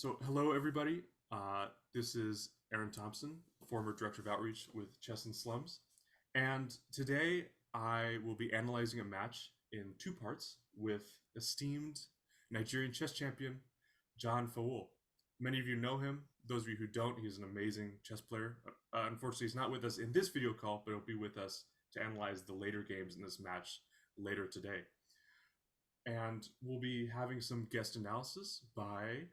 So, hello everybody. This is Aaron Thompson, former director of outreach with Chess and Slums, and today I will be analyzing a match in two parts with esteemed Nigerian chess champion John Fawole. Many of you know him. Those of you who don't, he's an amazing chess player. Unfortunately, he's not with us in this video call, but he'll be with us to analyze the later games in this match later today. And we'll be having some guest analysis by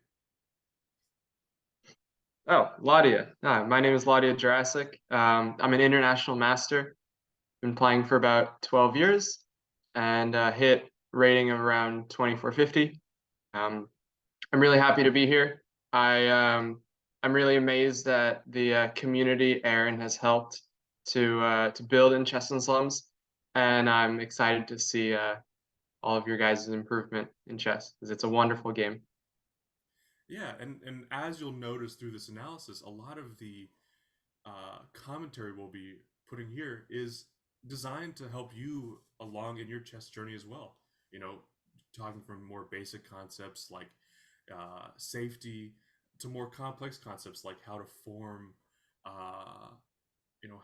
Ladia. Hi, my name is Ladia Jirasek. I'm an international master. Been playing for about 12 years and hit rating of around 2450. I'm really happy to be here. I'm really amazed that the community Aaron has helped to build in Chess and Slums, and I'm excited to see all of your guys' improvement in chess because it's a wonderful game. Yeah, and as you'll notice through this analysis, a lot of the commentary we'll be putting here is designed to help you along in your chess journey as well. You know, talking from more basic concepts like safety to more complex concepts like how to form, how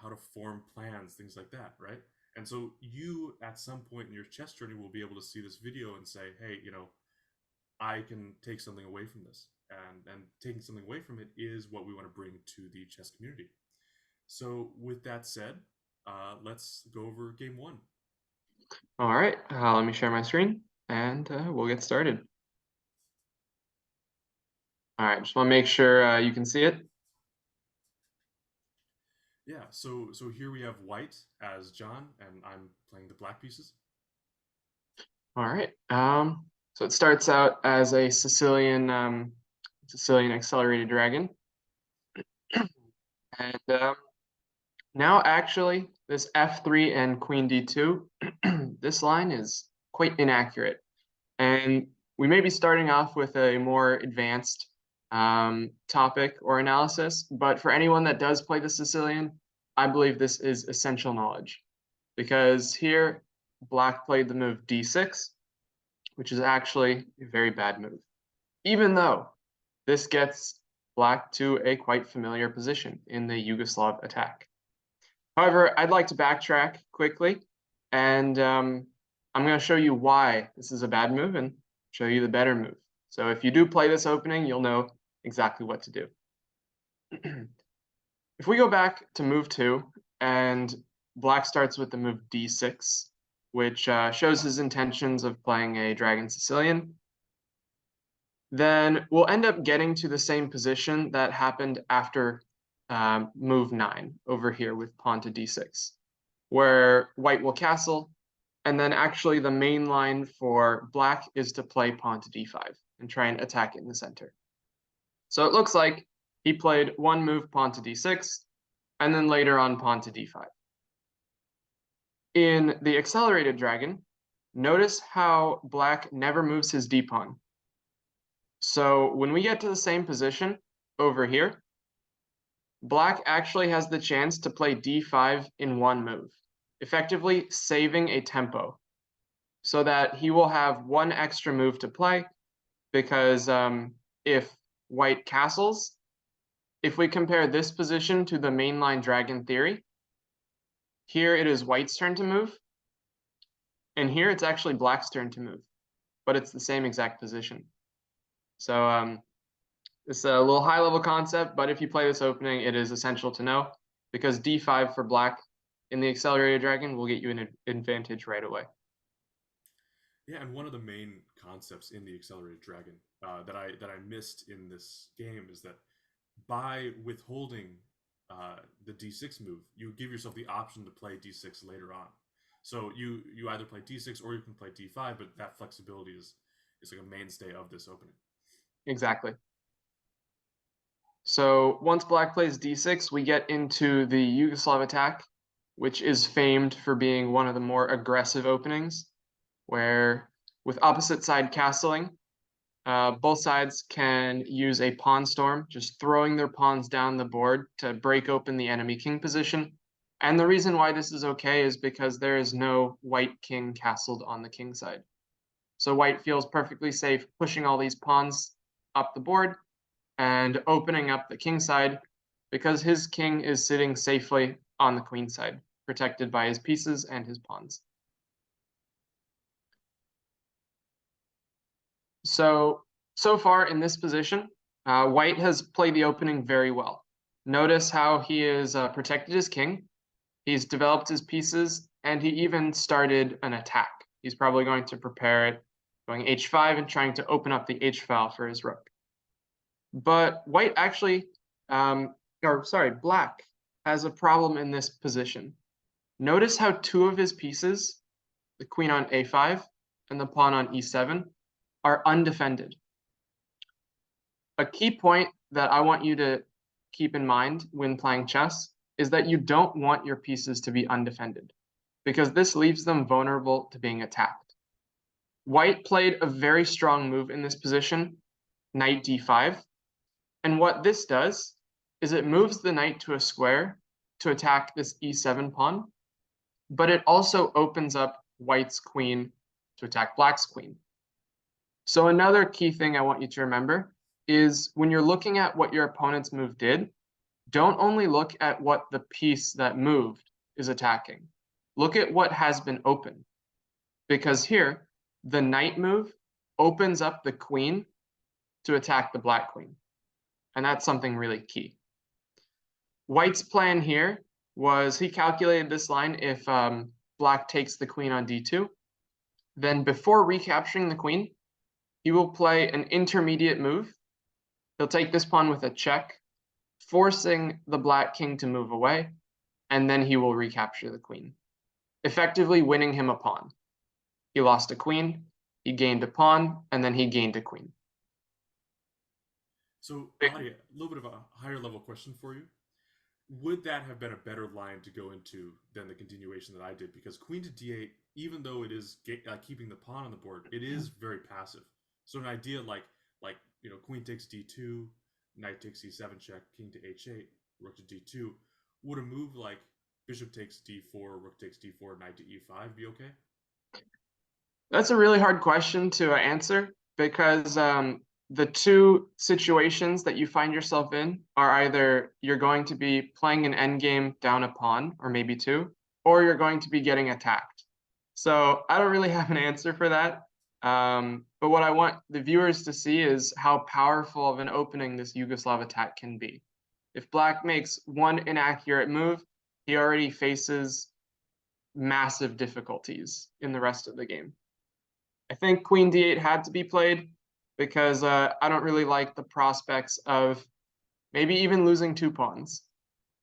to form plans, things like that, right? And so you, at some point in your chess journey, will be able to see this video and say, hey, I can take something away from this. And taking something away from it is what we want to bring to the chess community. So with that said, let's go over game one. All right, let me share my screen and we'll get started. All right, just want to make sure you can see it. Yeah, so here we have white as John, and I'm playing the black pieces. All right. So it starts out as a Sicilian accelerated dragon, and now actually this f3 and queen d2, this line is quite inaccurate, and we may be starting off with a more advanced topic or analysis, but for anyone that does play the Sicilian, I believe this is essential knowledge, because here black played the move d6, which is actually a very bad move, even though this gets black to a quite familiar position in the Yugoslav attack. However, I'd like to backtrack quickly, and I'm going to show you why this is a bad move and show you the better move. So if you do play this opening, you'll know exactly what to do. If we go back to move 2, and black starts with the move d6, which shows his intentions of playing a Dragon Sicilian, then we'll end up getting to the same position that happened after move 9 over here with pawn to d6, where white will castle, and then actually the main line for black is to play pawn to d5 and try and attack it in the center. So it looks like he played one move pawn to d6, and then later on pawn to d5. In the accelerated dragon, notice how black never moves his d-pawn. So when we get to the same position over here, black actually has the chance to play d5 in one move, effectively saving a tempo, so that he will have one extra move to play, because if white castles, if we compare this position to the mainline dragon theory, here it is white's turn to move, and here it's actually black's turn to move, but it's the same exact position. So it's a little high-level concept, but if you play this opening, it is essential to know, because d5 for black in the accelerated dragon will get you an advantage right away. Yeah, and one of the main concepts in the accelerated dragon that I missed in this game is that by withholding the d6 move, you give yourself the option to play d6 later on. So you either play d6 or you can play d5, but that flexibility is like a mainstay of this opening. Exactly. So once black plays d6, we get into the Yugoslav attack, which is famed for being one of the more aggressive openings, where with opposite side castling, both sides can use a pawn storm, just throwing their pawns down the board to break open the enemy king position. And the reason why this is okay is because there is no white king castled on the king side. So white feels perfectly safe pushing all these pawns up the board and opening up the king side because his king is sitting safely on the queen side, protected by his pieces and his pawns. So far in this position, white has played the opening very well. Notice how he has protected his king, he's developed his pieces, and he even started an attack. He's probably going to prepare it, going h5 and trying to open up the h file for his rook. But white actually, black has a problem in this position. Notice how two of his pieces, the queen on a5 and the pawn on e7, are undefended. A key point that I want you to keep in mind when playing chess is that you don't want your pieces to be undefended, because this leaves them vulnerable to being attacked. White played a very strong move in this position, knight d5, and what this does is it moves the knight to a square to attack this e7 pawn, but it also opens up white's queen to attack black's queen. So another key thing I want you to remember is when you're looking at what your opponent's move did, don't only look at what the piece that moved is attacking. Look at what has been opened. Because here, the knight move opens up the queen to attack the black queen. And that's something really key. White's plan here was he calculated this line if black takes the queen on d2. Then before recapturing the queen, he will play an intermediate move. He'll take this pawn with a check, forcing the black king to move away, and then he will recapture the queen, effectively winning him a pawn. He lost a queen, he gained a pawn, and then he gained a queen. So, Ladia, a little bit of a higher level question for you. Would that have been a better line to go into than the continuation that I did? Because queen to d8, even though it is keeping the pawn on the board, it is very passive. So an idea like queen takes d2, knight takes c7 check, king to h8, rook to d2, would a move like bishop takes d4, rook takes d4, knight to e5 be okay? That's a really hard question to answer because the two situations that you find yourself in are either you're going to be playing an endgame down a pawn, or maybe two, or you're going to be getting attacked. So I don't really have an answer for that. But what I want the viewers to see is how powerful of an opening this Yugoslav attack can be. If black makes one inaccurate move, he already faces massive difficulties in the rest of the game. I think queen d8 had to be played because I don't really like the prospects of maybe even losing two pawns.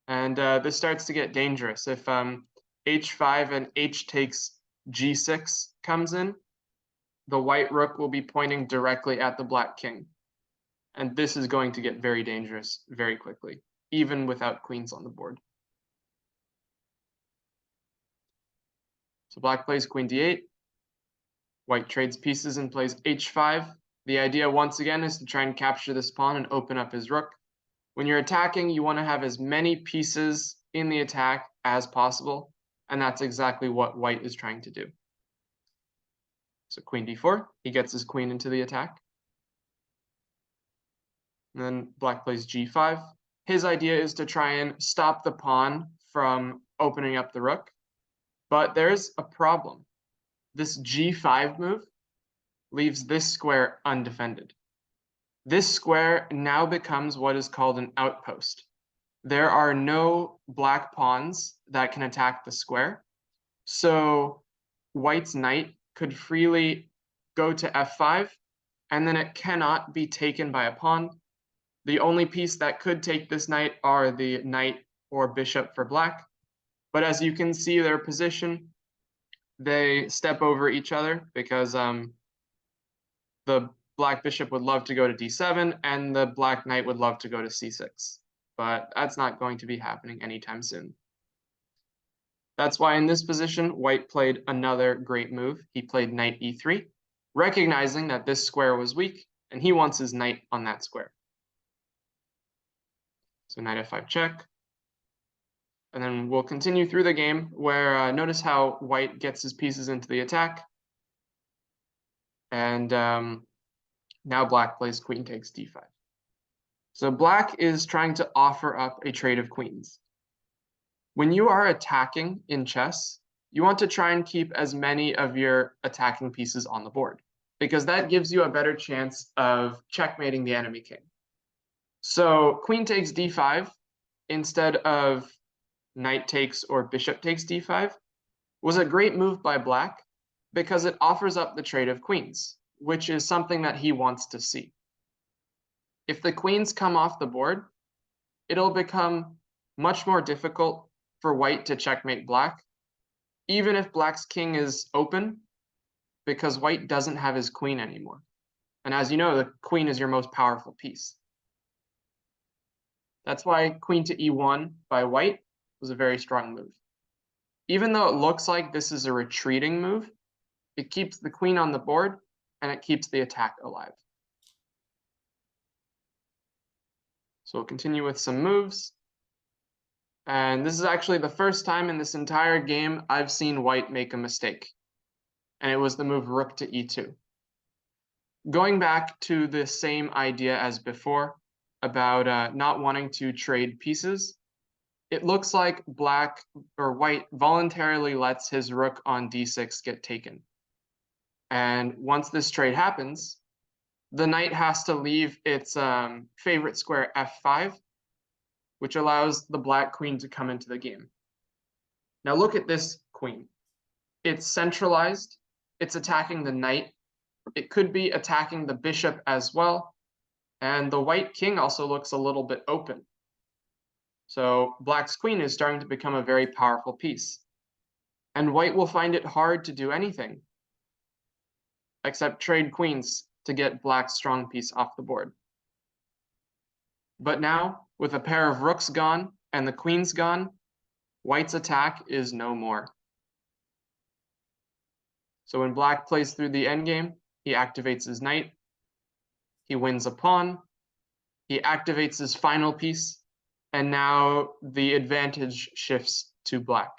And this starts to get dangerous. If h5 and h takes g6 comes in, the white rook will be pointing directly at the black king. And this is going to get very dangerous very quickly, even without queens on the board. So black plays queen d8. White trades pieces and plays h5. The idea, once again, is to try and capture this pawn and open up his rook. When you're attacking, you want to have as many pieces in the attack as possible, and that's exactly what white is trying to do. So queen d4, he gets his queen into the attack. And then black plays g5. His idea is to try and stop the pawn from opening up the rook, but there's a problem. This g5 move leaves this square undefended. This square now becomes what is called an outpost. There are no black pawns that can attack the square, so white's knight could freely go to f5, and then it cannot be taken by a pawn. The only piece that could take this knight are the knight or bishop for black, but as you can see their position, they step over each other because the black bishop would love to go to d7 and the black knight would love to go to c6, but that's not going to be happening anytime soon. That's why in this position, white played another great move. He played knight e3, recognizing that this square was weak, and he wants his knight on that square. So knight f5 check. And then we'll continue through the game where notice how white gets his pieces into the attack. And now black plays queen takes d5. So black is trying to offer up a trade of queens. When you are attacking in chess, you want to try and keep as many of your attacking pieces on the board, because that gives you a better chance of checkmating the enemy king. So queen takes d5 instead of knight takes or bishop takes d5 was a great move by black because it offers up the trade of queens, which is something that he wants to see. If the queens come off the board, it'll become much more difficult for white to checkmate black, even if black's king is open, because white doesn't have his queen anymore. And as you know, the queen is your most powerful piece. That's why queen to e1 by white was a very strong move. Even though it looks like this is a retreating move, it keeps the queen on the board and it keeps the attack alive. So we'll continue with some moves. And this is actually the first time in this entire game I've seen white make a mistake. And it was the move rook to e2. Going back to the same idea as before about not wanting to trade pieces, it looks like black or white voluntarily lets his rook on d6 get taken. And once this trade happens, the knight has to leave its favorite square f5, which allows the black queen to come into the game. Now look at this queen. It's centralized. It's attacking the knight. It could be attacking the bishop as well. And the white king also looks a little bit open. So black's queen is starting to become a very powerful piece. And white will find it hard to do anything except trade queens to get black's strong piece off the board. But now, with a pair of rooks gone and the queens gone, white's attack is no more. So when black plays through the endgame, he activates his knight, he wins a pawn, he activates his final piece, and now the advantage shifts to black.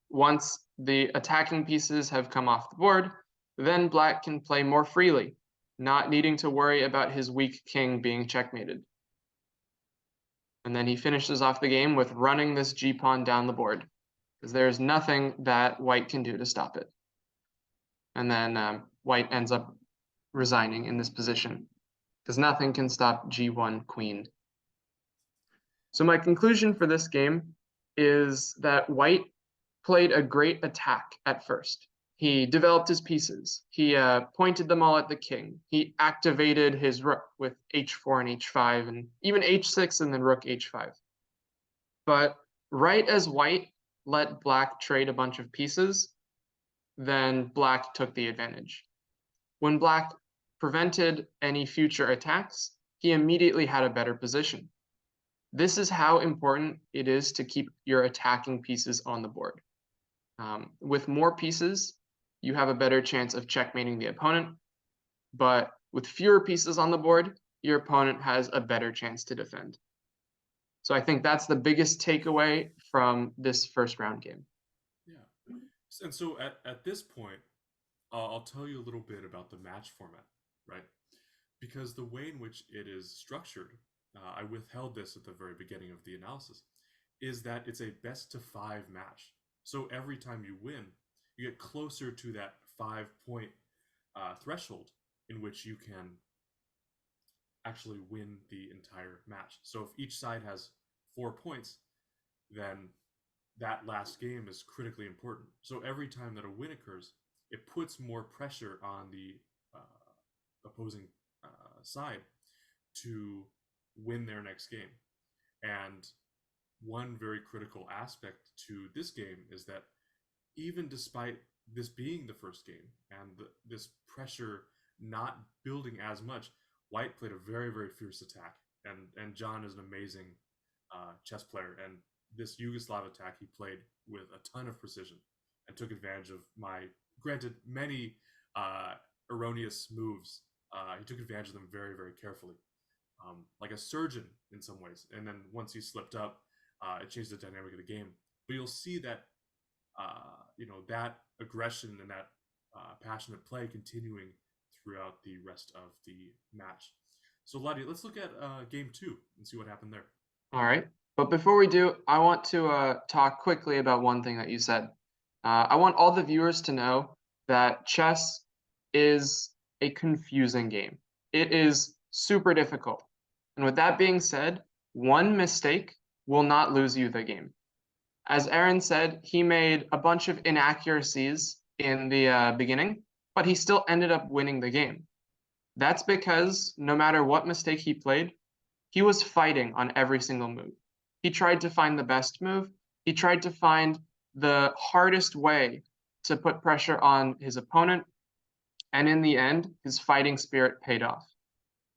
Once the attacking pieces have come off the board, then black can play more freely, not needing to worry about his weak king being checkmated. And then he finishes off the game with running this g-pawn down the board, because there's nothing that white can do to stop it. And then white ends up resigning in this position, because nothing can stop g1 queen. So my conclusion for this game is that white played a great attack at first. He developed his pieces. He pointed them all at the king. He activated his rook with h4 and h5, and even h6 and then rook h5. But right as white let black trade a bunch of pieces, then black took the advantage. When black prevented any future attacks, he immediately had a better position. This is how important it is to keep your attacking pieces on the board. With more pieces, you have a better chance of checkmating the opponent, but with fewer pieces on the board, your opponent has a better chance to defend. So I think that's the biggest takeaway from this first round game. Yeah. And so at this point, I'll tell you a little bit about the match format, right? Because the way in which it is structured, I withheld this at the very beginning of the analysis, is that it's a best to 5 match. So every time you win, you get closer to that 5-point threshold in which you can actually win the entire match. So if each side has 4 points, then that last game is critically important. So every time that a win occurs, it puts more pressure on the opposing side to win their next game. And one very critical aspect to this game is that even despite this being the first game and this pressure not building as much, white played a very, very fierce attack. And John is an amazing chess player. And this Yugoslav attack he played with a ton of precision and took advantage of my, granted, many erroneous moves. He took advantage of them very, very carefully. Like a surgeon in some ways. And then once he slipped up, it changed the dynamic of the game. But you'll see that that aggression and that passionate play continuing throughout the rest of the match. So Ladia, let's look at game 2 and see what happened there. All right. But before we do, I want to talk quickly about one thing that you said. I want all the viewers to know that chess is a confusing game. It is super difficult. And with that being said, one mistake will not lose you the game. As Aaron said, he made a bunch of inaccuracies in the beginning, but he still ended up winning the game. That's because no matter what mistake he played, he was fighting on every single move. He tried to find the best move. He tried to find the hardest way to put pressure on his opponent. And in the end, his fighting spirit paid off.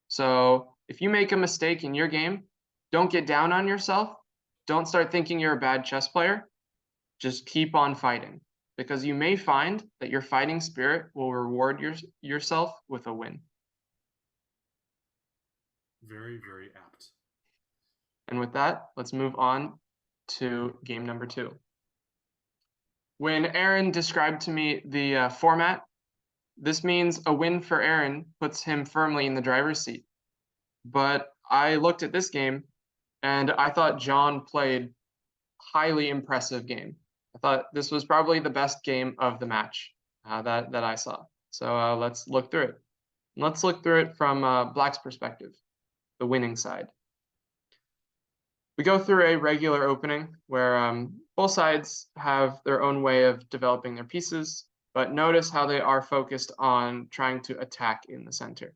So if you make a mistake in your game, don't get down on yourself. Don't start thinking you're a bad chess player. Just keep on fighting, because you may find that your fighting spirit will reward yourself with a win. Very, very apt. And with that, let's move on to game number 2. When Aaron described to me the format, this means a win for Aaron puts him firmly in the driver's seat. But I looked at this game, and I thought John played highly impressive game. I thought this was probably the best game of the match that I saw. So let's look through it. Let's look through it from Black's perspective, the winning side. We go through a regular opening where both sides have their own way of developing their pieces, but notice how they are focused on trying to attack in the center.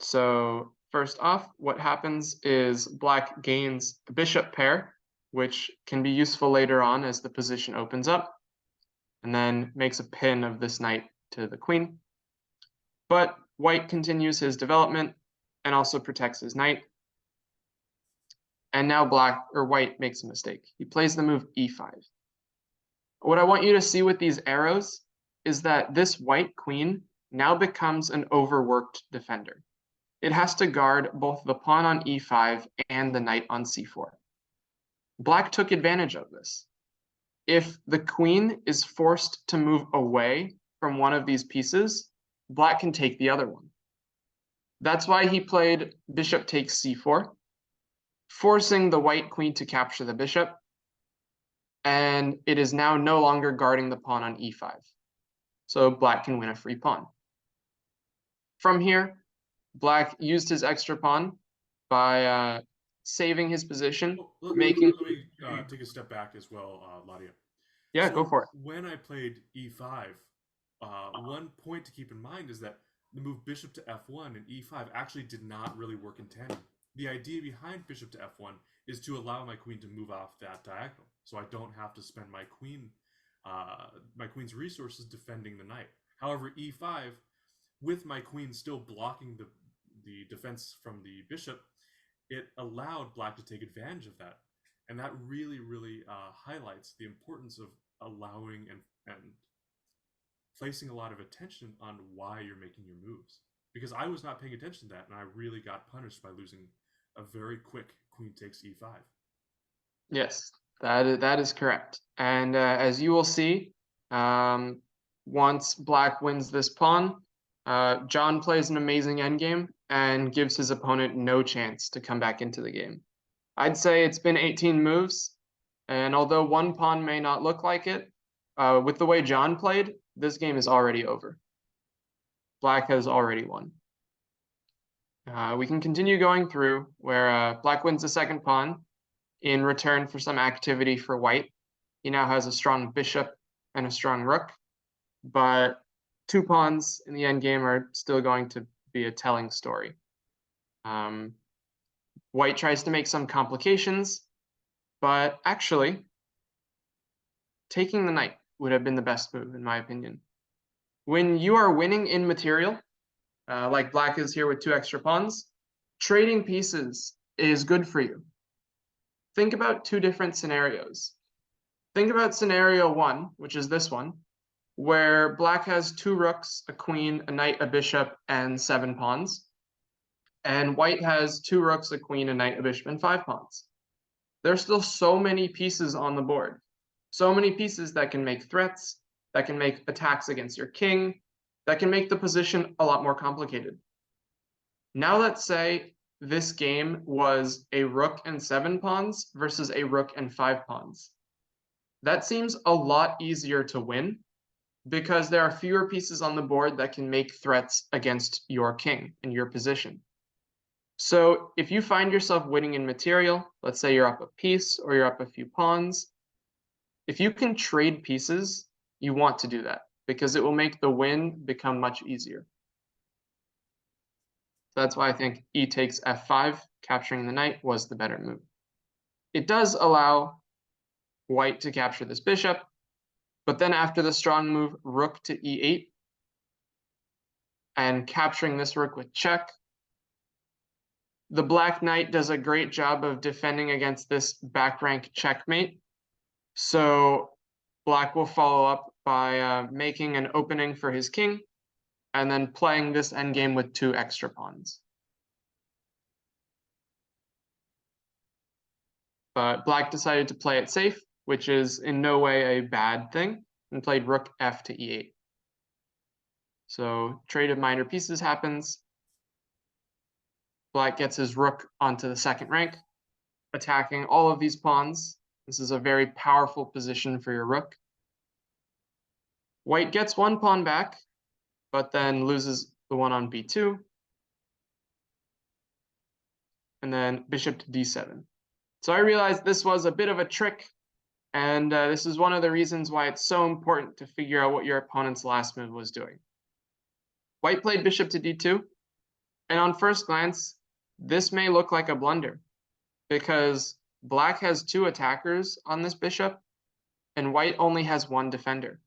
So first off, what happens is Black gains a bishop pair, which can be useful later on as the position opens up, and then makes a pin of this knight to the queen. But White continues his development and also protects his knight. And now White makes a mistake. He plays the move e5. What I want you to see with these arrows is that this white queen now becomes an overworked defender. It has to guard both the pawn on e5 and the knight on c4. Black took advantage of this. If the queen is forced to move away from one of these pieces, Black can take the other one. That's why he played bishop takes c4, forcing the white queen to capture the bishop, and it is now no longer guarding the pawn on e5. So Black can win a free pawn. From here, Black used his extra pawn by saving his position, Let making... me take a step back as well, Ladia. Yeah, go for it. When I played e5, one point to keep in mind is that the move bishop to f1 and e5 actually did not really work in tandem. The idea behind bishop to f1 is to allow my queen to move off that diagonal, so I don't have to spend my queen's resources defending the knight. However, e5, with my queen still blocking the defense from the bishop, it allowed Black to take advantage of that, and that really, really highlights the importance of allowing and placing a lot of attention on why you're making your moves. Because I was not paying attention to that, and I really got punished by losing a very quick queen takes e5. Yes, that is correct. And as you will see, once Black wins this pawn, John plays an amazing endgame and gives his opponent no chance to come back into the game. I'd say it's been 18 moves, and although one pawn may not look like it, with the way John played, this game is already over. Black has already won. We can continue going through where Black wins the second pawn in return for some activity for White. He now has a strong bishop and a strong rook, but 2 pawns in the endgame are still going to be a telling story. White tries to make some complications, but actually, taking the knight would have been the best move, in my opinion. When you are winning in material, like Black is here with 2 extra pawns, trading pieces is good for you. Think about 2 different scenarios. Think about scenario 1, which is this one, where Black has 2 rooks, a queen, a knight, a bishop, and 7 pawns. And White has 2 rooks, a queen, a knight, a bishop, and 5 pawns. There's still so many pieces on the board. So many pieces that can make threats, that can make attacks against your king, that can make the position a lot more complicated. Now let's say this game was a rook and 7 pawns versus a rook and 5 pawns. That seems a lot easier to win because there are fewer pieces on the board that can make threats against your king in your position. So if you find yourself winning in material, let's say you're up a piece or you're up a few pawns, if you can trade pieces, you want to do that because it will make the win become much easier. So that's why I think e takes f5, capturing the knight, was the better move. It does allow white to capture this bishop, but then after the strong move, rook to e8, and capturing this rook with check, the black knight does a great job of defending against this back rank checkmate. So black will follow up by making an opening for his king, and then playing this endgame with 2 extra pawns. But black decided to play it safe, which is in no way a bad thing, and played rook f to e8. So trade of minor pieces happens. Black gets his rook onto the second rank, attacking all of these pawns. This is a very powerful position for your rook. White gets 1 pawn back, but then loses the one on b2. And then bishop to d7. So I realized this was a bit of a trick, and this is one of the reasons why it's so important to figure out what your opponent's last move was doing. White played bishop to d2, and on first glance, this may look like a blunder, because black has 2 attackers on this bishop, and white only has 1 defender.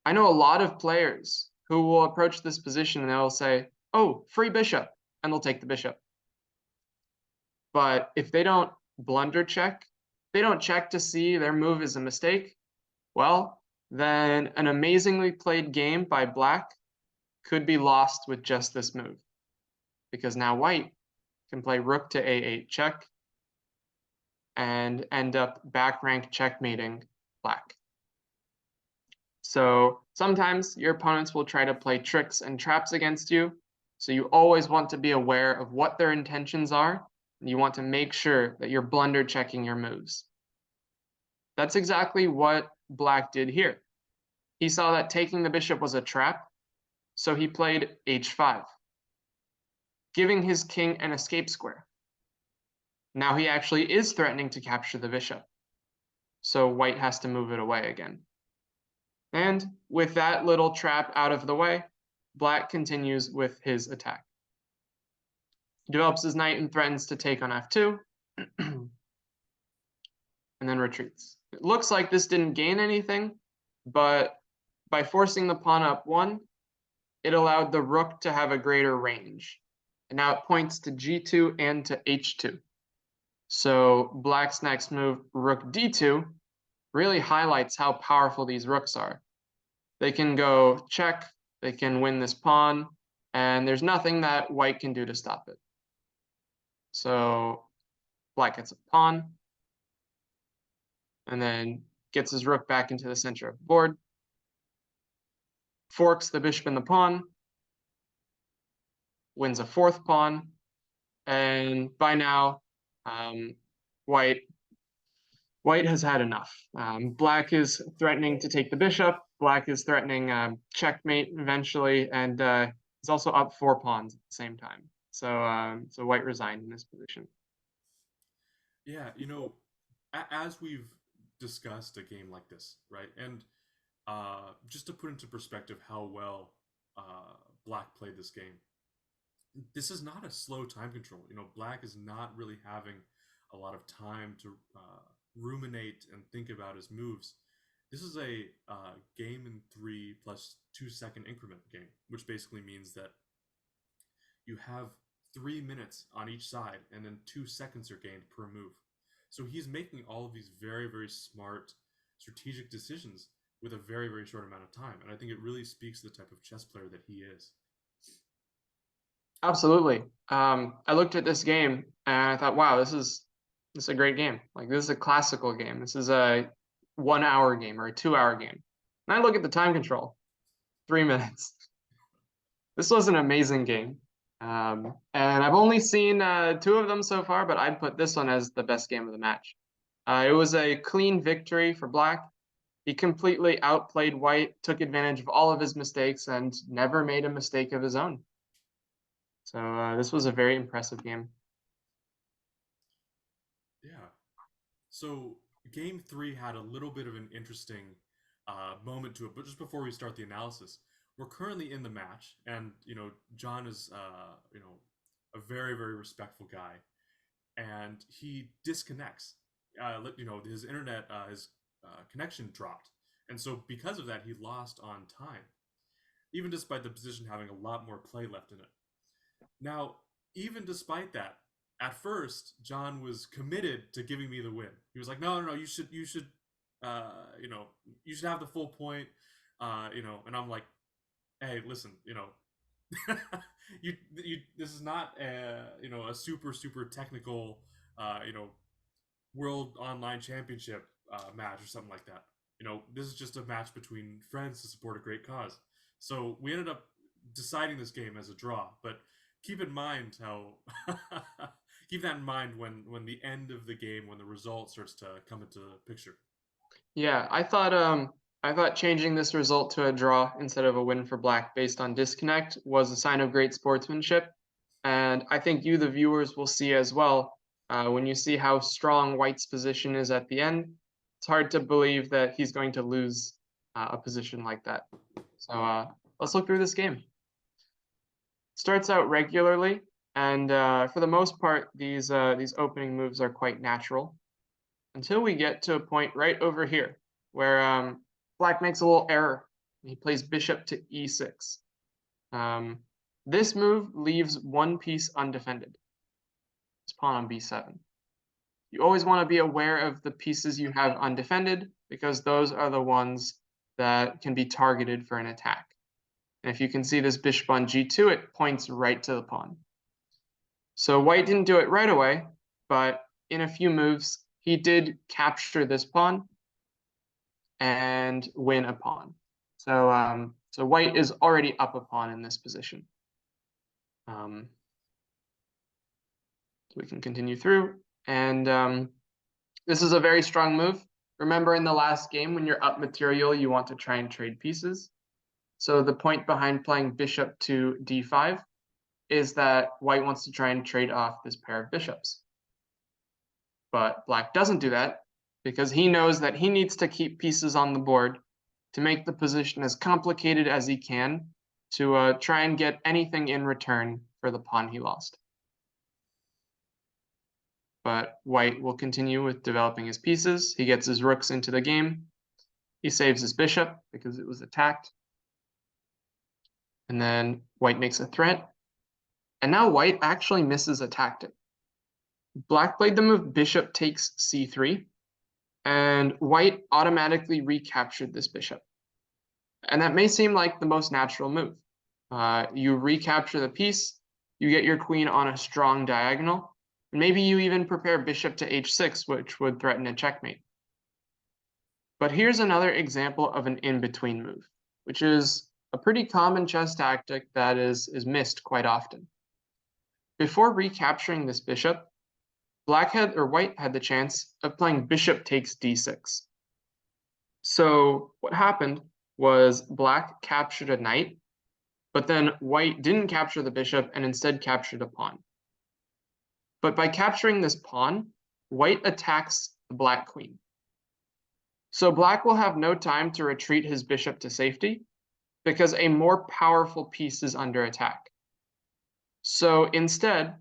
I know a lot of players who will approach this position and they'll say, oh, free bishop, and they'll take the bishop. But if they don't blunder check, they don't check to see their move is a mistake, well, then an amazingly played game by black could be lost with just this move. Because now white can play rook to a8 check and end up back rank checkmating black. So sometimes your opponents will try to play tricks and traps against you. So you always want to be aware of what their intentions are. And you want to make sure that you're blunder checking your moves. That's exactly what black did here. He saw that taking the bishop was a trap, so he played h5, giving his king an escape square. Now he actually is threatening to capture the bishop, so white has to move it away again. And with that little trap out of the way, black continues with his attack. He develops his knight and threatens to take on f2, and then retreats. It looks like this didn't gain anything, but by forcing the pawn up 1, it allowed the rook to have a greater range. And now it points to g2 and to h2. So black's next move, rook d2, really highlights how powerful these rooks are. They can go check, they can win this pawn, and there's nothing that white can do to stop it. So black gets a pawn, and then gets his rook back into the center of the board, forks the bishop and the pawn, wins a 4th pawn, and by now, white has had enough. Black is threatening to take the bishop. Black is threatening checkmate eventually, and is also up 4 pawns at the same time. So white resigned in this position. Yeah, as we've discussed a game like this, right? And just to put into perspective how well black played this game, this is not a slow time control. Black is not really having a lot of time to ruminate and think about his moves. This is a game in 3 plus 2 second increment game, which basically means that you have 3 minutes on each side, and then 2 seconds are gained per move. So he's making all of these very, very smart, strategic decisions with a very, very short amount of time. And I think it really speaks to the type of chess player that he is. Absolutely. I looked at this game and I thought, wow, this is a great game. Like, this is a classical game. This is a 1 hour game or a 2 hour game. And I look at the time control, 3 minutes. This was an amazing game. And I've only seen 2 of them so far, but I'd put this one as the best game of the match. It was a clean victory for Black. He completely outplayed White, took advantage of all of his mistakes, and never made a mistake of his own. So this was a very impressive game. Yeah. So game 3 had a little bit of an interesting moment to it, but just before we start the analysis, we're currently in the match, and John is a very very respectful guy, and he disconnects. His internet, his connection dropped, and so because of that, he lost on time, even despite the position having a lot more play left in it. Now, even despite that, at first, John was committed to giving me the win. He was like, "No, no, no, you should have the full point." And I'm like, "Hey, listen, this is not a super super technical, world online championship match or something like that. This is just a match between friends to support a great cause." So we ended up deciding this game as a draw, but keep in mind how keep that in mind when the end of the game, when the result starts to come into the picture. Yeah, I thought changing this result to a draw instead of a win for Black based on disconnect was a sign of great sportsmanship, and I think you, the viewers, will see as well when you see how strong White's position is at the end. It's hard to believe that he's going to lose a position like that. So let's look through this game. Starts out regularly, and for the most part, these opening moves are quite natural until we get to a point right over here where Black makes a little error. He plays bishop to e6. This move leaves one piece undefended. It's pawn on b7. You always want to be aware of the pieces you have undefended because those are the ones that can be targeted for an attack. And if you can see this bishop on g2, it points right to the pawn. So White didn't do it right away, but in a few moves, he did capture this pawn and win a pawn. So White is already up a pawn in this position. So we can continue through. And this is a very strong move. Remember in the last game, when you're up material, you want to try and trade pieces. So the point behind playing bishop to d5 is that White wants to try and trade off this pair of bishops. But Black doesn't do that because he knows that he needs to keep pieces on the board to make the position as complicated as he can to try and get anything in return for the pawn he lost. But White will continue with developing his pieces. He gets his rooks into the game. He saves his bishop because it was attacked. And then White makes a threat. And now White actually misses a tactic. Black played the move bishop takes c3, and White automatically recaptured this bishop. And that may seem like the most natural move. You recapture the piece, you get your queen on a strong diagonal, and maybe you even prepare bishop to h6, which would threaten a checkmate. But here's another example of an in-between move, which is a pretty common chess tactic that is missed quite often. Before recapturing this bishop, White had the chance of playing bishop takes d6. So what happened was Black captured a knight, but then White didn't capture the bishop and instead captured a pawn. But by capturing this pawn, White attacks the Black queen. So Black will have no time to retreat his bishop to safety because a more powerful piece is under attack. So instead,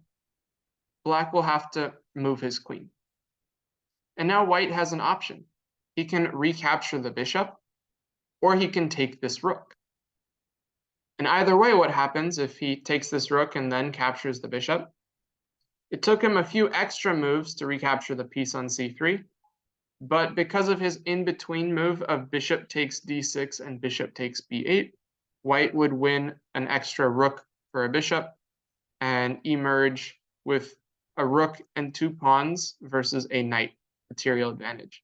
Black will have to move his queen. And now White has an option. He can recapture the bishop, or he can take this rook. And either way, what happens if he takes this rook and then captures the bishop? It took him a few extra moves to recapture the piece on c3, but because of his in-between move of bishop takes d6 and bishop takes b8, White would win an extra rook for a bishop and emerge with a rook and 2 pawns versus a knight material advantage,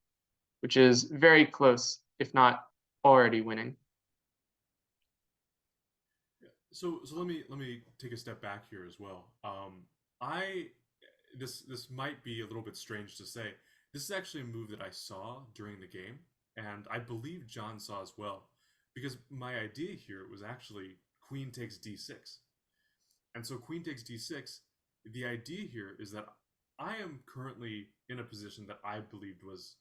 which is very close, if not already winning. So let me take a step back here as well. I this might be a little bit strange to say. This is actually a move that I saw during the game, and I believe John saw as well, because my idea here was actually queen takes d6, and so queen takes d6. The idea here is that I am currently in a position that I believed was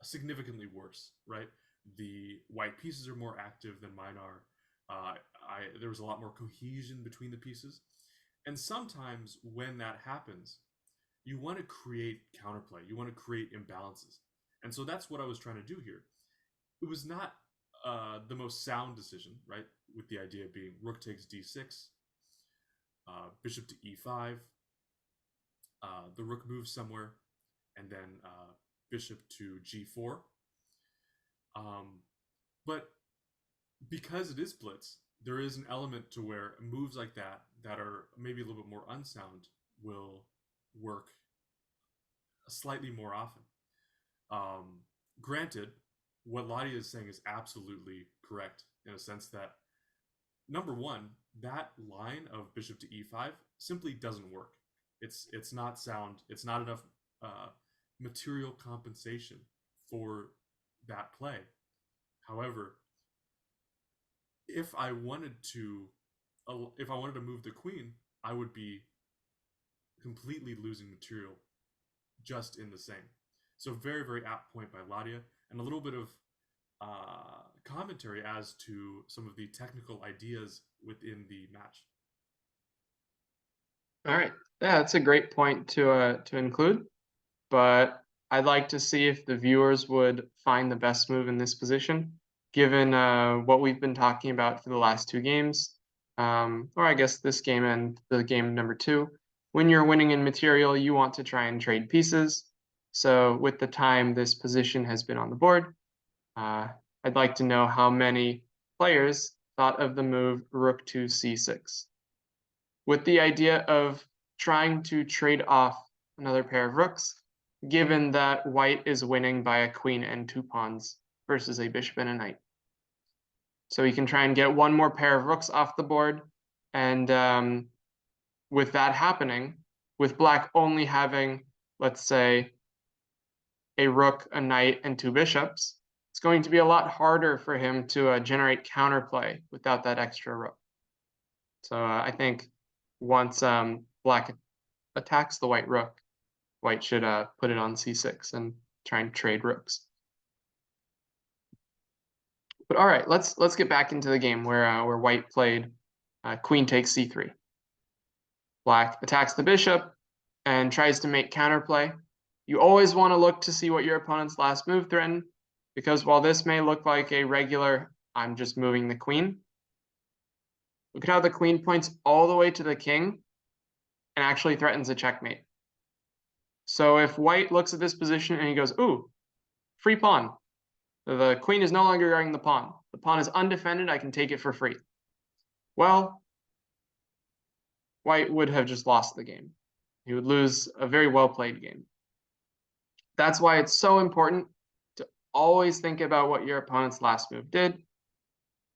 significantly worse. Right, the white pieces are more active than mine are. There was a lot more cohesion between the pieces, and sometimes when that happens, you want to create counterplay. You want to create imbalances, and so that's what I was trying to do here. It was not the most sound decision, right? With the idea being rook takes d6, bishop to e5, the rook moves somewhere, and then bishop to g4. But because it is blitz, there is an element to where moves like that that are maybe a little bit more unsound will work slightly more often. Granted, what Ladia is saying is absolutely correct in a sense that number one, that line of bishop to e5 simply doesn't work. It's not sound. It's not enough material compensation for that play. However, if I wanted to move the queen, I would be completely losing material just in the same. So very, very apt point by Ladia, and a little bit of commentary as to some of the technical ideas within the match. All right, yeah, that's a great point to include, but I'd like to see if the viewers would find the best move in this position, given what we've been talking about for the last two games, or I guess this game and the game number 2. When you're winning in material, you want to try and trade pieces. So with the time this position has been on the board, I'd like to know how many players thought of the move rook to c6, with the idea of trying to trade off another pair of rooks, given that white is winning by a queen and 2 pawns versus a bishop and a knight. So he can try and get one more pair of rooks off the board, and with that happening, with black only having, let's say, a rook, a knight, and 2 bishops, it's going to be a lot harder for him to generate counterplay without that extra rook. So I think once black attacks the white rook, white should put it on c6 and try and trade rooks. But all right, let's get back into the game where white played queen takes c3. Black attacks the bishop and tries to make counterplay. You always want to look to see what your opponent's last move threatened, because while this may look like a regular, I'm just moving the queen, look at how the queen points all the way to the king and actually threatens a checkmate. So if white looks at this position and he goes, ooh, free pawn. The queen is no longer guarding the pawn. The pawn is undefended. I can take it for free. Well, white would have just lost the game. He would lose a very well-played game. That's why it's so important to always think about what your opponent's last move did,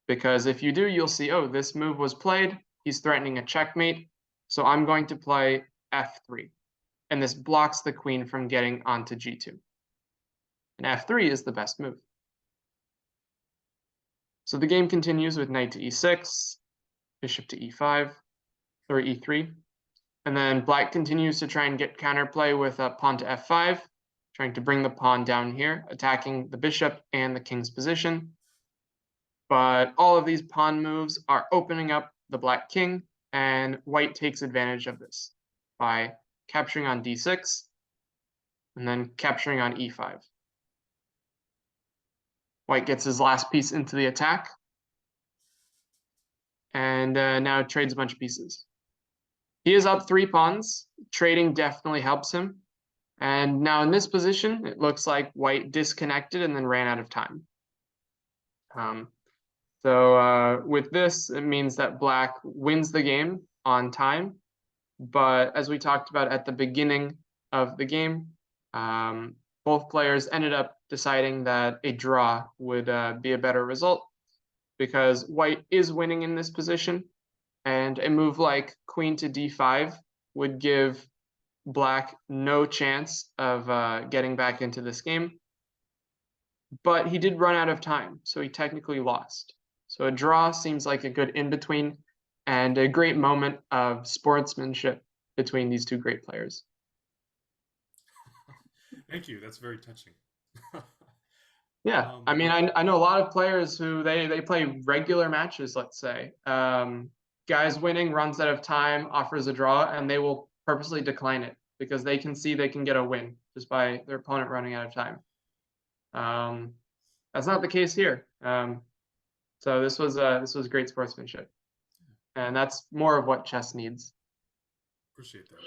because if you do, you'll see, oh, this move was played. He's threatening a checkmate, so I'm going to play f3, and this blocks the queen from getting onto g2. And f3 is the best move. So the game continues with knight to e6, bishop to e5, or e3, and then black continues to try and get counterplay with a pawn to f5, trying to bring the pawn down here, attacking the bishop and the king's position. But all of these pawn moves are opening up the black king, and white takes advantage of this by capturing on d6 and then capturing on e5. White gets his last piece into the attack, and now trades a bunch of pieces. He is up 3 pawns. Trading definitely helps him. And now in this position, it looks like white disconnected and then ran out of time. So with this, it means that black wins the game on time. But as we talked about at the beginning of the game, both players ended up deciding that a draw would be a better result, because white is winning in this position, and a move like queen to d5 would give black no chance of getting back into this game. But he did run out of time, so he technically lost. So a draw seems like a good in-between and a great moment of sportsmanship between these two great players. Thank you. That's very touching. Yeah, I mean, I know a lot of players who they play regular matches, let's say. Guys winning, runs out of time, offers a draw, and they will purposely decline it because they can see they can get a win just by their opponent running out of time. That's not the case here. So this was great sportsmanship, and that's more of what chess needs. Appreciate that.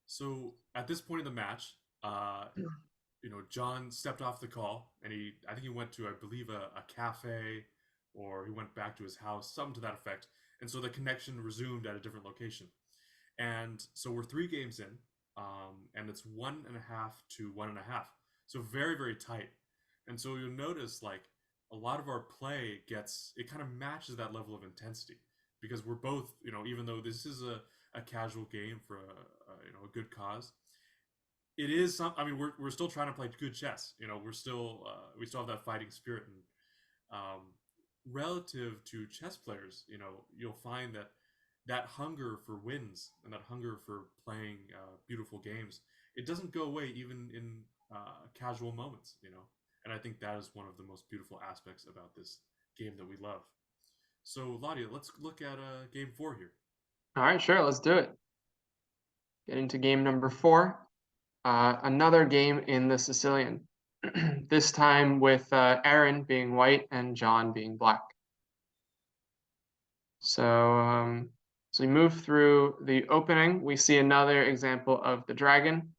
So at this point in the match, John stepped off the call, and I think he went to, I believe, a cafe, or he went back to his house, something to that effect. And so the connection resumed at a different location. And so we're 3 games in, and it's 1.5 to 1.5. So very, very tight. And so you'll notice, like, a lot of our play it kind of matches that level of intensity, because we're both, even though this is a casual game for a good cause, it is some. I mean, we're still trying to play good chess. We still have that fighting spirit, and relative to chess players, you'll find that hunger for wins and that hunger for playing beautiful games, it doesn't go away even in casual moments. And I think that is one of the most beautiful aspects about this game that we love. So, Ladia, let's look at game 4 here. All right, sure, let's do it. Get into game number 4. Another game in the Sicilian, this time with Aaron being white and John being black. So we move through the opening. We see another example of the dragon.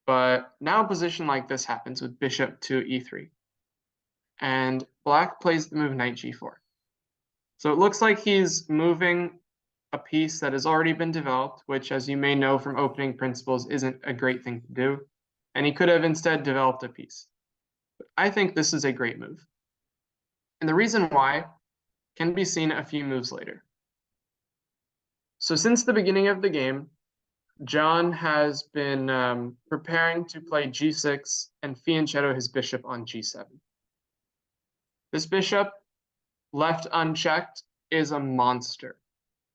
But now a position like this happens with bishop to e3. And black plays the move knight g4. So it looks like he's moving a piece that has already been developed, which, as you may know from opening principles, isn't a great thing to do. And he could have instead developed a piece. But I think this is a great move. And the reason why can be seen a few moves later. So since the beginning of the game, John has been preparing to play g6 and fianchetto his bishop on g7. This bishop, left unchecked, is a monster.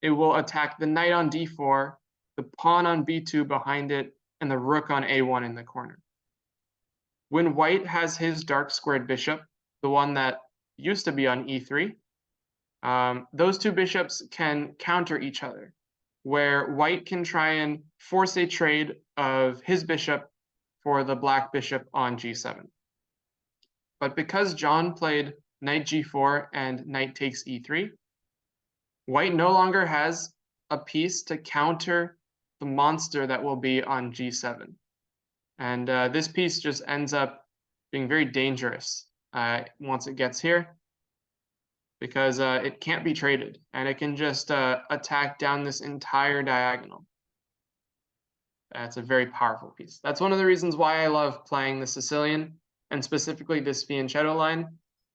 It will attack the knight on d4, the pawn on b2 behind it, and the rook on a1 in the corner. When white has his dark squared bishop, the one that used to be on e3, those two bishops can counter each other, where white can try and force a trade of his bishop for the black bishop on g7. But because John played knight g4 and knight takes e3, white no longer has a piece to counter the monster that will be on g7. And this piece just ends up being very dangerous once it gets here, because it can't be traded, and it can just attack down this entire diagonal. That's a very powerful piece. That's one of the reasons why I love playing the Sicilian, and specifically this fianchetto line,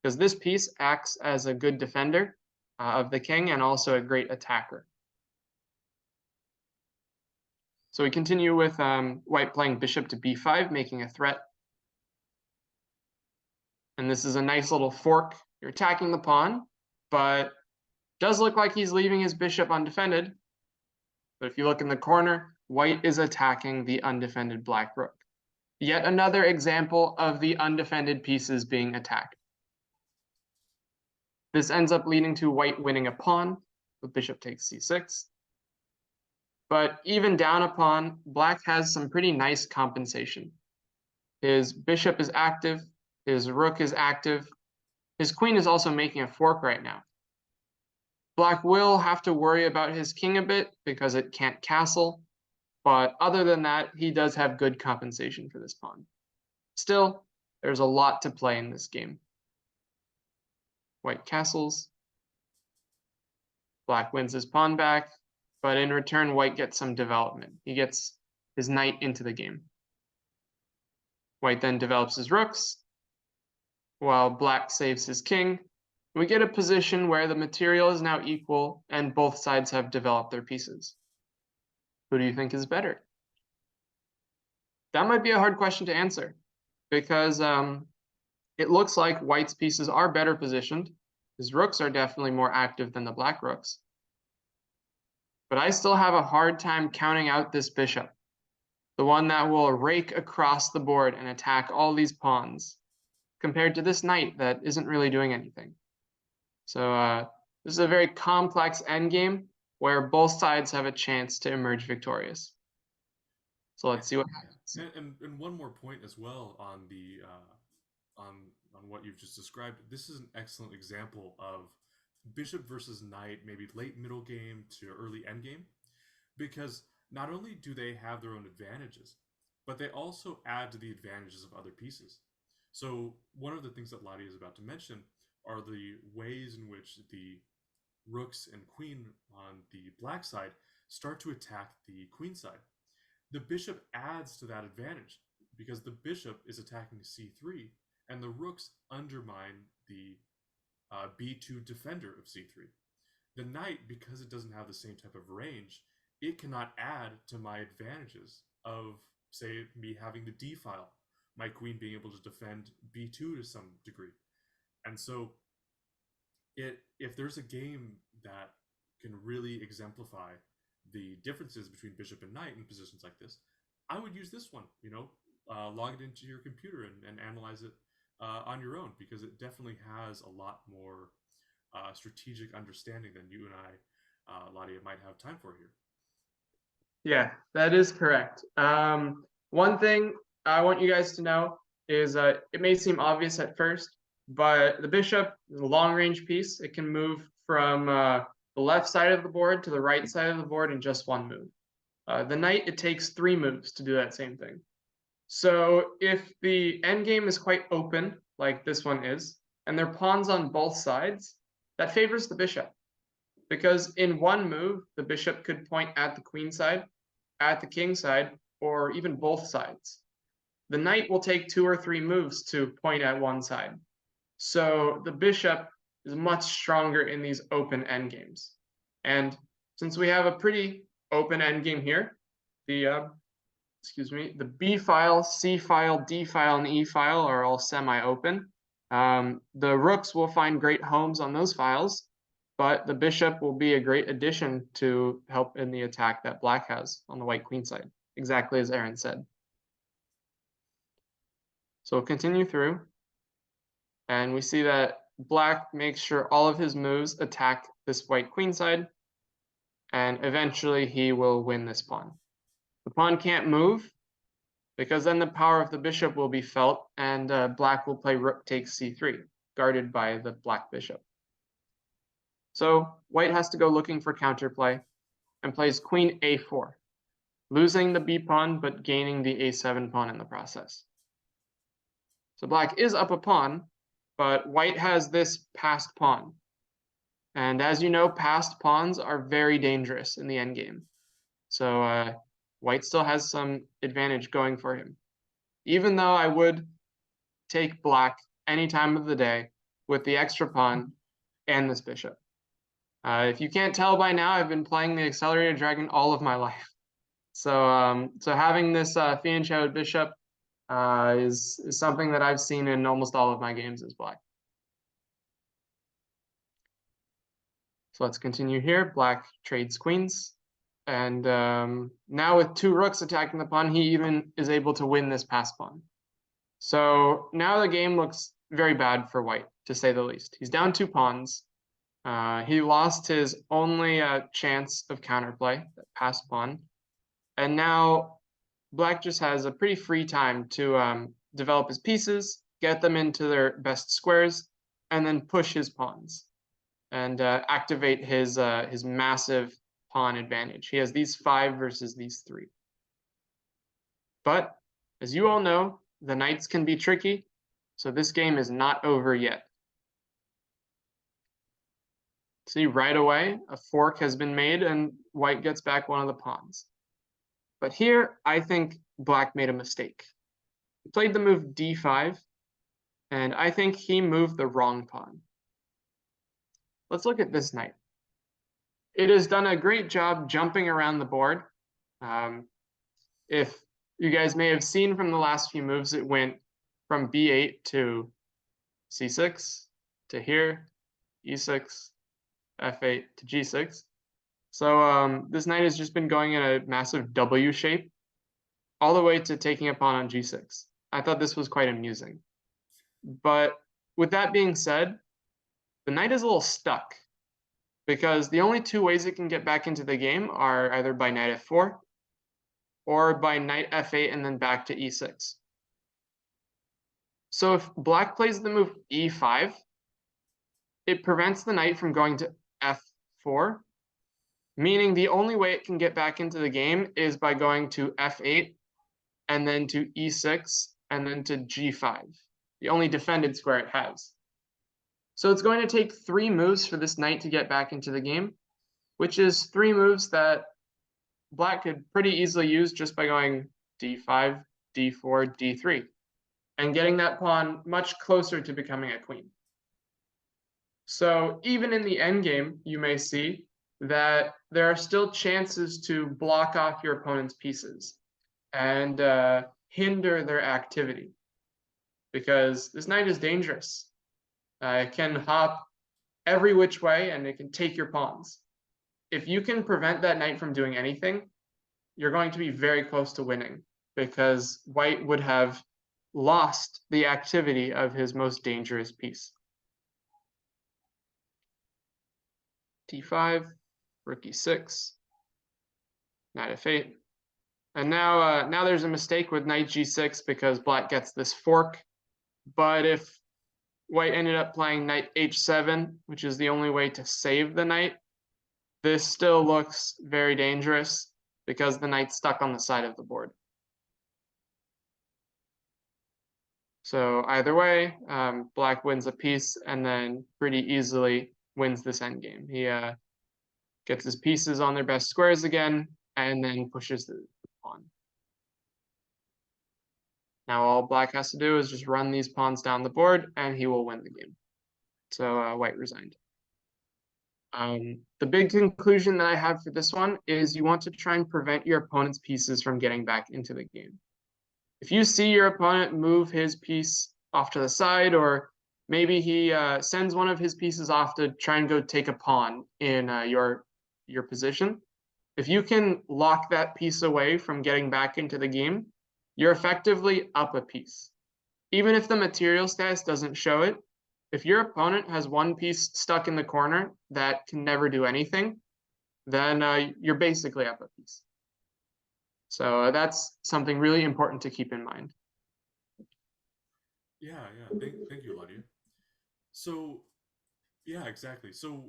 because this piece acts as a good defender of the king and also a great attacker. So we continue with white playing bishop to b5, making a threat. And this is a nice little fork. You're attacking the pawn, but does look like he's leaving his bishop undefended. But if you look in the corner, white is attacking the undefended black rook. Yet another example of the undefended pieces being attacked. This ends up leading to white winning a pawn, with bishop takes c6. But even down a pawn, black has some pretty nice compensation. His bishop is active, his rook is active, his queen is also making a fork right now. Black will have to worry about his king a bit because it can't castle, but other than that, he does have good compensation for this pawn. Still, there's a lot to play in this game. White castles. Black wins his pawn back, but in return, white gets some development. He gets his knight into the game. White then develops his rooks, while black saves his king, we get a position where the material is now equal and both sides have developed their pieces. Who do you think is better? That might be a hard question to answer because it looks like white's pieces are better positioned. His rooks are definitely more active than the black rooks. But I still have a hard time counting out this bishop, the one that will rake across the board and attack all these pawns, compared to this knight that isn't really doing anything. So this is a very complex endgame where both sides have a chance to emerge victorious. So let's see what happens. And one more point as well on the on what you've just described. This is an excellent example of bishop versus knight, maybe late middle game to early end game, because not only do they have their own advantages, but they also add to the advantages of other pieces. So one of the things that Ladia is about to mention are the ways in which the rooks and queen on the black side start to attack the queen side. The bishop adds to that advantage because the bishop is attacking c3 and the rooks undermine the b2 defender of c3. The knight, because it doesn't have the same type of range, it cannot add to my advantages of, say, me having the d file, my queen being able to defend b2 to some degree. And so if there's a game that can really exemplify the differences between bishop and knight in positions like this, I would use this one. Log it into your computer and analyze it on your own, because it definitely has a lot more strategic understanding than you and I, Ladia, might have time for here. Yeah, that is correct. One thing I want you guys to know is it may seem obvious at first, but the bishop is a long-range piece. It can move from the left side of the board to the right side of the board in just one move. The knight, it takes 3 moves to do that same thing. So if the endgame is quite open, like this one is, and there are pawns on both sides, that favors the bishop. Because in one move, the bishop could point at the queen side, at the king side, or even both sides. The knight will take 2 or 3 moves to point at one side. So the bishop is much stronger in these open endgames. And since we have a pretty open endgame here, the B file, C file, D file, and E file are all semi-open. The rooks will find great homes on those files, but the bishop will be a great addition to help in the attack that black has on the white queen side, exactly as Aaron said. So we'll continue through, and we see that black makes sure all of his moves attack this white queen side, and eventually he will win this pawn. The pawn can't move, because then the power of the bishop will be felt, and black will play rook takes c3, guarded by the black bishop. So white has to go looking for counterplay and plays queen a4, losing the b pawn but gaining the a7 pawn in the process. So black is up a pawn, but white has this passed pawn. And as you know, passed pawns are very dangerous in the endgame. So white still has some advantage going for him, even though I would take black any time of the day with the extra pawn and this bishop. If you can't tell by now, I've been playing the Accelerated Dragon all of my life. So having this Fian Shadowed bishop is something that I've seen in almost all of my games as black. So let's continue here. Black trades queens. And now with 2 rooks attacking the pawn, he even is able to win this pass pawn. So now the game looks very bad for white, to say the least. He's down 2 pawns. He lost his only chance of counterplay, that pass pawn. And now black just has a pretty free time to develop his pieces, get them into their best squares, and then push his pawns and activate his massive pawn advantage. He has these 5 versus these 3. But as you all know, the knights can be tricky, so this game is not over yet. See, right away, a fork has been made and white gets back one of the pawns. But here, I think black made a mistake. He played the move d5, and I think he moved the wrong pawn. let's look at this knight. It has done a great job jumping around the board. If you guys may have seen from the last few moves, it went from b8 to c6 to here, e6, f8 to g6. So this knight has just been going in a massive W shape all the way to taking a pawn on g6. I thought this was quite amusing. But with that being said, the knight is a little stuck because the only two ways it can get back into the game are either by knight f4 or by knight f8 and then back to e6. So if black plays the move e5, it prevents the knight from going to f4, meaning the only way it can get back into the game is by going to f8 and then to e6 and then to g5, the only defended square it has. So it's going to take 3 moves for this knight to get back into the game, which is 3 moves that black could pretty easily use just by going d5, d4, d3, and getting that pawn much closer to becoming a queen. So even in the endgame, you may see that there are still chances to block off your opponent's pieces and hinder their activity, because this knight is dangerous. It can hop every which way and it can take your pawns. If you can prevent that knight from doing anything, you're going to be very close to winning, because white would have lost the activity of his most dangerous piece. d5, rook e6, knight f8. And now there's a mistake with knight g6 because black gets this fork. But if white ended up playing knight h7, which is the only way to save the knight, this still looks very dangerous because the knight's stuck on the side of the board. So either way, black wins a piece and then pretty easily wins this endgame. He gets his pieces on their best squares again and then pushes the pawn. Now all black has to do is just run these pawns down the board and he will win the game. So white resigned. The big conclusion that I have for this one is you want to try and prevent your opponent's pieces from getting back into the game. If you see your opponent move his piece off to the side, or maybe he sends one of his pieces off to try and go take a pawn in your position, if you can lock that piece away from getting back into the game, you're effectively up a piece. Even if the material status doesn't show it, if your opponent has one piece stuck in the corner that can never do anything, then you're basically up a piece. So that's something really important to keep in mind. Yeah. Thank you, Ladia. So, yeah, exactly. So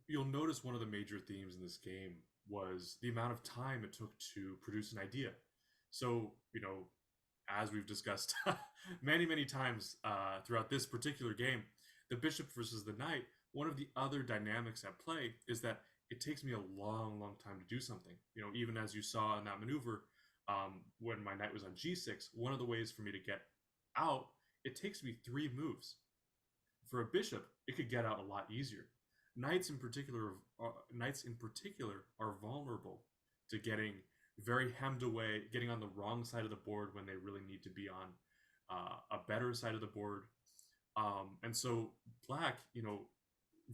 you'll notice one of the major themes in this game was the amount of time it took to produce an idea. So, as we've discussed many times throughout this particular game, the bishop versus the knight, one of the other dynamics at play is that it takes me a long time to do something. Even as you saw in that maneuver, when my knight was on g6, one of the ways for me to get out, it takes me 3 moves. For a bishop, it could get out a lot easier. Knights in particular are vulnerable to getting very hemmed away, getting on the wrong side of the board when they really need to be on a better side of the board. And so black,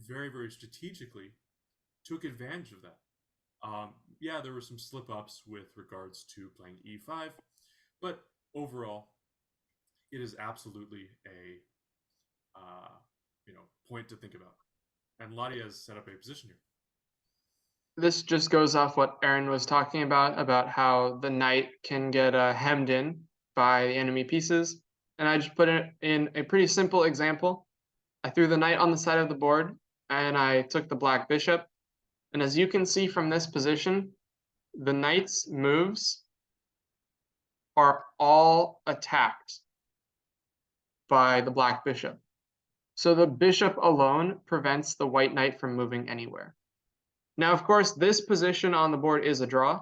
very strategically took advantage of that. Yeah, there were some slip-ups with regards to playing e5, but overall, it is absolutely a point to think about. And Ladia has set up a position here. This just goes off what Aaron was talking about how the knight can get hemmed in by the enemy pieces. And I just put it in a pretty simple example. I threw the knight on the side of the board, and I took the black bishop. And as you can see from this position, the knight's moves are all attacked by the black bishop. So the bishop alone prevents the white knight from moving anywhere. Now, of course, this position on the board is a draw,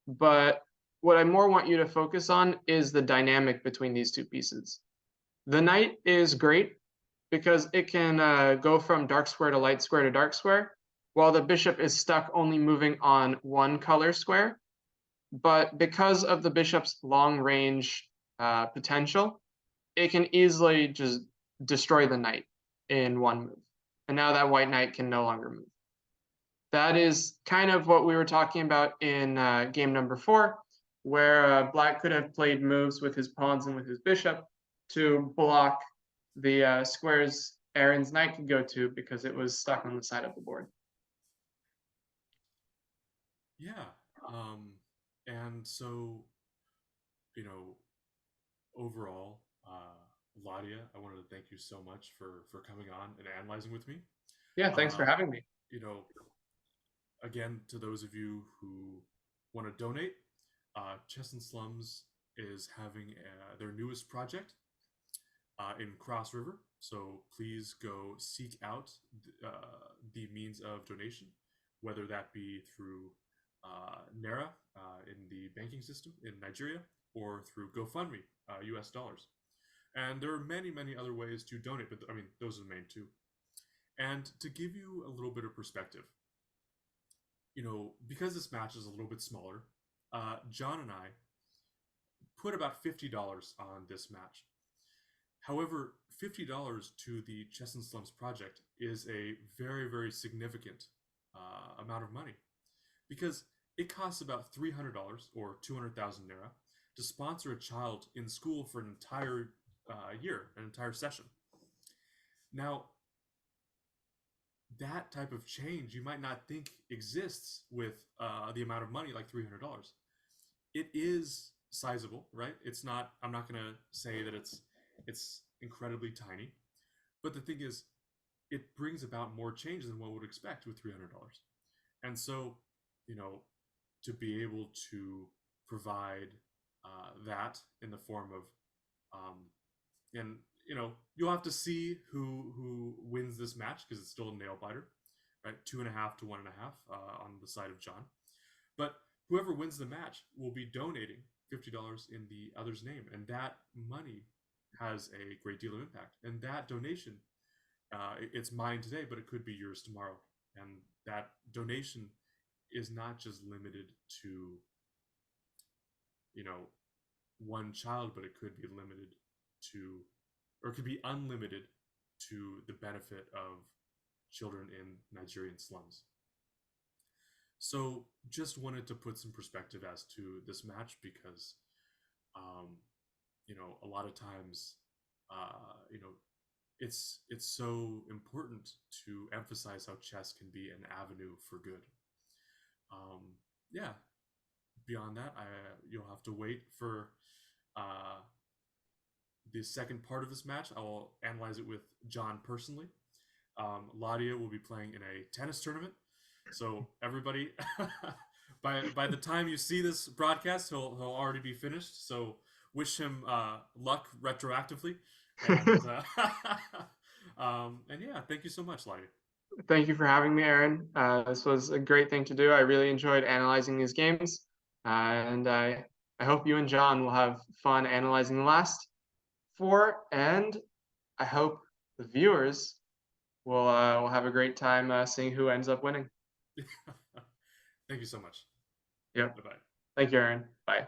but what I more want you to focus on is the dynamic between these two pieces. The knight is great because it can go from dark square to light square to dark square, while the bishop is stuck only moving on one color square. But because of the bishop's long range potential, it can easily just destroy the knight in one move. And now that white knight can no longer move. That is kind of what we were talking about in game number 4, where black could have played moves with his pawns and with his bishop to block the squares Aaron's knight could go to because it was stuck on the side of the board. Yeah. And so, overall, Ladia, I wanted to thank you so much for coming on and analyzing with me. Yeah, thanks for having me. Again, to those of you who want to donate, Chess and Slums is having their newest project in Cross River. So please go seek out the means of donation, whether that be through Naira in the banking system in Nigeria, or through GoFundMe, US dollars. And there are many, many other ways to donate, but those are the main two. And to give you a little bit of perspective, because this match is a little bit smaller, John and I put about $50 on this match. However, $50 to the Chess and Slums project is a very, very significant amount of money, because it costs about $300 or 200,000 Naira to sponsor a child in school for an entire year, an entire session. Now, that type of change you might not think exists with the amount of money like $300. It is sizable, right? It's not. I'm not going to say that it's incredibly tiny, but the thing is, it brings about more change than one would expect with $300. And so, to be able to provide that in the form of, and you'll have to see who wins this match, because it's still a nail biter, right? 2.5 to 1.5 on the side of John. But whoever wins the match will be donating $50 in the other's name, and that money has a great deal of impact. And that donation, it's mine today, but it could be yours tomorrow. And that donation is not just limited to one child, but it could be limited to, or it could be unlimited to the benefit of children in Nigerian slums. So just wanted to put some perspective as to this match, because a lot of times it's so important to emphasize how chess can be an avenue for good. Yeah, beyond that, you'll have to wait for the second part of this match. I will analyze it with John personally. Ladia will be playing in a tennis tournament. So everybody, by the time you see this broadcast, he'll already be finished. So wish him luck retroactively. And yeah, thank you so much, Ladia. Thank you for having me, Aaron. This was a great thing to do. I really enjoyed analyzing these games, and I hope you and John will have fun analyzing the last 4, and I hope the viewers will have a great time seeing who ends up winning. Thank you so much. Yeah. Bye-bye. Thank you, Aaron. Bye.